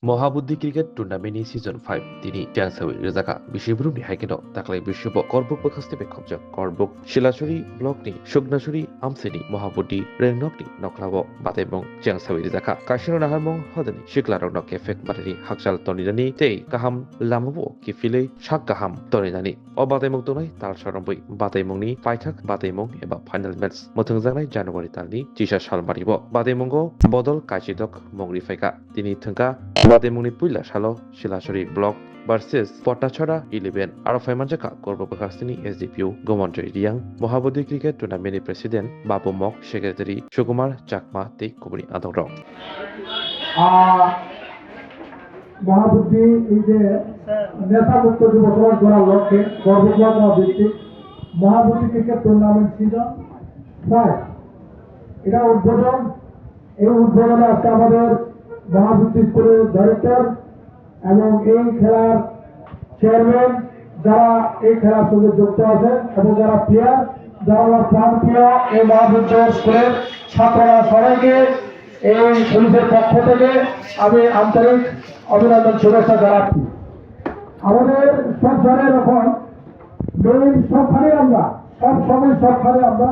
Mohabuddi Cricket Tournament Season 5 তিনি চ্যান্সাউই রেজাকা বিশেবরুমনি হাইকেন তাকলাই বিশ্বব Karbook বখাস্তে বেখবজক Karbook শিলাচুরি ব্লকনি সুগনাচুরি আমসেনি মহাবুদ্দি রেংনকনি নকলাব বাতেমং চ্যান্সাউই রেজাকা কাশিনো নাহারমং হদনি শিকলারং knock এফেক buttery হাকসাল তনিনানি তেই কাহাম লামাবো কিফিলে সাক কাহাম তনিনানি অ বাতেমং তনাই তাল সরম্বই বাতেমংনি পাইথাক বাতেমং এবা ফাইনাল ম্যাচ মথংজানাই জানুয়ারি তালনি চিসা সালমারিব বাতেমংগ বদল কাইচিদক মংরি ফাইকা তিনি থংকা বাতেমংনি পুইলা সালো শিলাচুরি ব্লক ভার্সেস পটাছড়া 11 আরো ফাইমানজাকা করব বখাস্তিনি এসডিপিউ গমন্ত্রী রিয়াং মহাবুদ্দি ক্রিকেট টুর্নামেন্টনি প্রেসিডেন্ট বাবু মক সেক্রেটারি সুকুমার চাকমা তে কুবরি আদর মহাবুদ্ধি এই যে নেতা মুক্ত যুব সমাজ গড়ার লক্ষ্যে গর্বগ্রাম ভিত্তিক মহাবুদ্ধি ক্রিকেট টুর্নামেন্ট সিজন 5 এটা উদ্বোধন এই উদ্বোধনে আজকে আমাদের মহাবুদ্ধি স্কুলের ডাইরেক্টর এবং এই খেলার চেয়ারম্যান যারা এই খেলার সঙ্গে যুক্ত আছেন এবং যারা প্লেয়ার যারা আমার প্রান্তীয় এই মহাবুদ্ধি স্কুলের ছাত্ররা সবাইকে এই পুলিশের পক্ষ থেকে আমি আন্তরিক অভিনন্দন শুভেচ্ছা জানাচ্ছি। আমাদের সব জানেন এখন মেইন সবখানে আমরা সব সময় সবখানে আমরা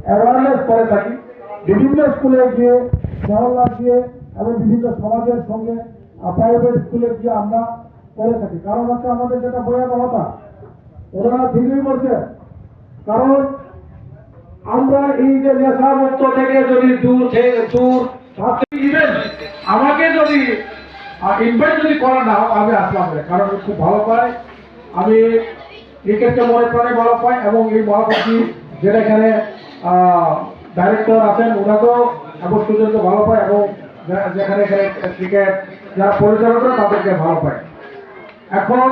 অ্যাওয়ারনেস করে থাকি বিভিন্ন স্কুলে গিয়ে মহল্লা গিয়ে এবং বিভিন্ন সমাজের সঙ্গে প্রাইভেট স্কুলে গিয়ে আমরা করে থাকি। কারণ হচ্ছে আমাদের যেটা ভয়াবহতা ওরা ঠিকই বলছে, কারণ আমরা এই যে নেশা মুক্ত থেকে যদি দূর ইভেন আমাকে যদি ইনভাইট যদি করা না হয় আমি আসলাম না, কারণ খুব ভালো পাই আমি ক্রিকেটকে মনে প্রাণে ভালো পাই এবং এই মহাবুদ্ধি যেটা এখানে ডাইরেক্টর আছেন ওনাকেও এবং স্টুডেন্টকে ভালো পায় এবং যেখানে ক্রিকেট যারা পরিচালক করে তাদেরকে ভালো পায়। এখন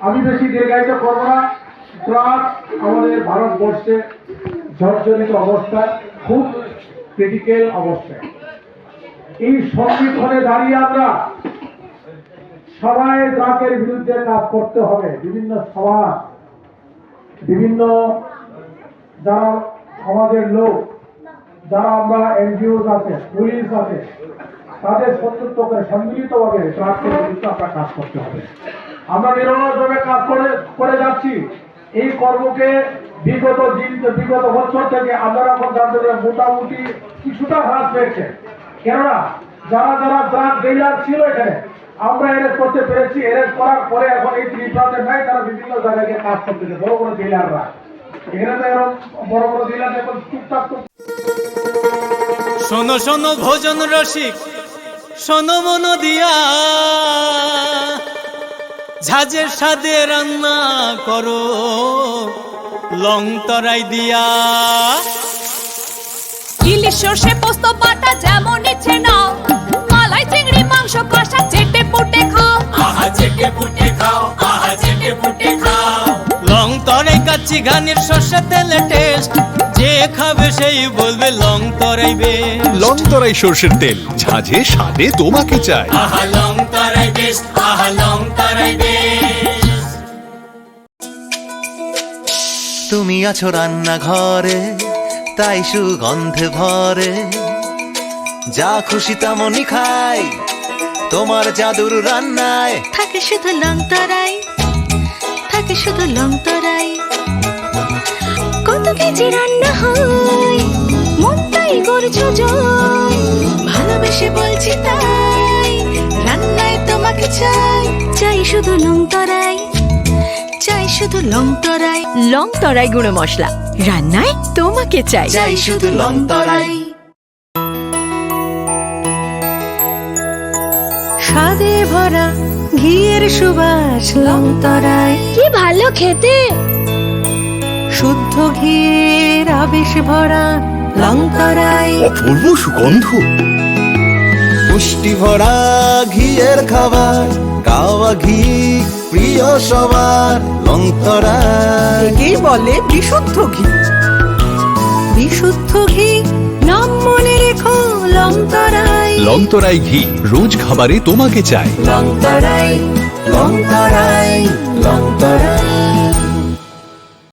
আমি বেশি দীর্ঘায়িত করবো না। প্রাক আমাদের ভারতবর্ষে জর্জরিত অবস্থায় খুব ক্রিটিক্যাল অবস্থায় এই সংবিধানে দাঁড়িয়ে আমরা সবাই ড্রাগের বিরুদ্ধে কাজ করতে হবে। বিভিন্ন সভা বিভিন্ন যারা সমাজের লোক যারা আমরা এনজিও আছে পুলিশ আছে তাদের সত্যত্ব করে সম্মিলিতভাবে ড্রাগের বিরুদ্ধে আমরা কাজ করতে হবে। আমরা নিরলসভাবে কাজ করে যাচ্ছি। এই কর্মকে বিগত বছর থেকে আমরা এখন জানতে মোটামুটি কিছুটা হ্রাস পেয়েছে। কেননা যারা যারা ড্রাগ ডিলার ছিল এখানে আমরা অ্যারেস্ট করতে পেরেছি। অ্যারেস্ট করার পরে এখন এই ত্রিপুরাতে নাই, তারা বিভিন্ন জায়গায় কাজ করতেছে বড় বড় ডিলাররা। এখানে তো এরকম বড় বড় ডিলার এখন টুকটাক শোনো শোনো ভোজন রসিক শোনো মন দিয়া ঝাঁঝের সাদে রান্না করো লং তরাই দিয়া ইলিশ সর্ষে পোস্ত বাটা যেমন ইচ্ছে নাও, মালাই চিংড়ি মাংস কষা চেটে পুটে খাও, আহা চেটে পুটে খাও, আহা চেটে পুটে খাও। লং তরাই কাচ্চি ঘানির সর্ষে তেলে টেস্ট, যে খাবে সেই বলবে লং তরাই বেশ। লং তরাই সর্ষের তেল ঝাঁঝে স্বাদে তোমাকে চাই। আহা লং তরাই বেশ, আহা লং তরাই বেশ। তুমি আছো রান্নাঘরে তাই সুগন্ধে ভরে, যা খুশি তেমনই খাই তোমার জাদুর রান্নায়। থাকে শুধু লং তরাই, থাকে শুধু লং তরাই। কত কেজি রান্না হয় মনটাই করছো জয়, ভালোবেসে বলছি তাই রান্নায় তোমাকে চাই। চাই শুধু লং তরাই, চাই শুধু লং তরাই। লং তরাই গুঁড়ো মশলা রান্নায় তোমাকে চাই। চাই শুধু লং তরাই। স্বাদে ভরা ঘিয়ের সুবাস লং তরাই, কি ভালো খেতে। শুদ্ধ ঘিয়ের আবেশ ভরা লং তরাই, অপূর্ব সুগন্ধ। পুষ্টি ভরা ঘিয়ের খাবার, কাওয়া ঘি প্রিয় সবার লং তরাই। একেই বলে বিশুদ্ধ ঘি। বিশুদ্ধ ঘি নাম মনে রেখো লং তরাই। লং তরাই ঘি রোজ খাবারে তোমাকে চাই। লং তরাই, লং তরাই, লং তরাই।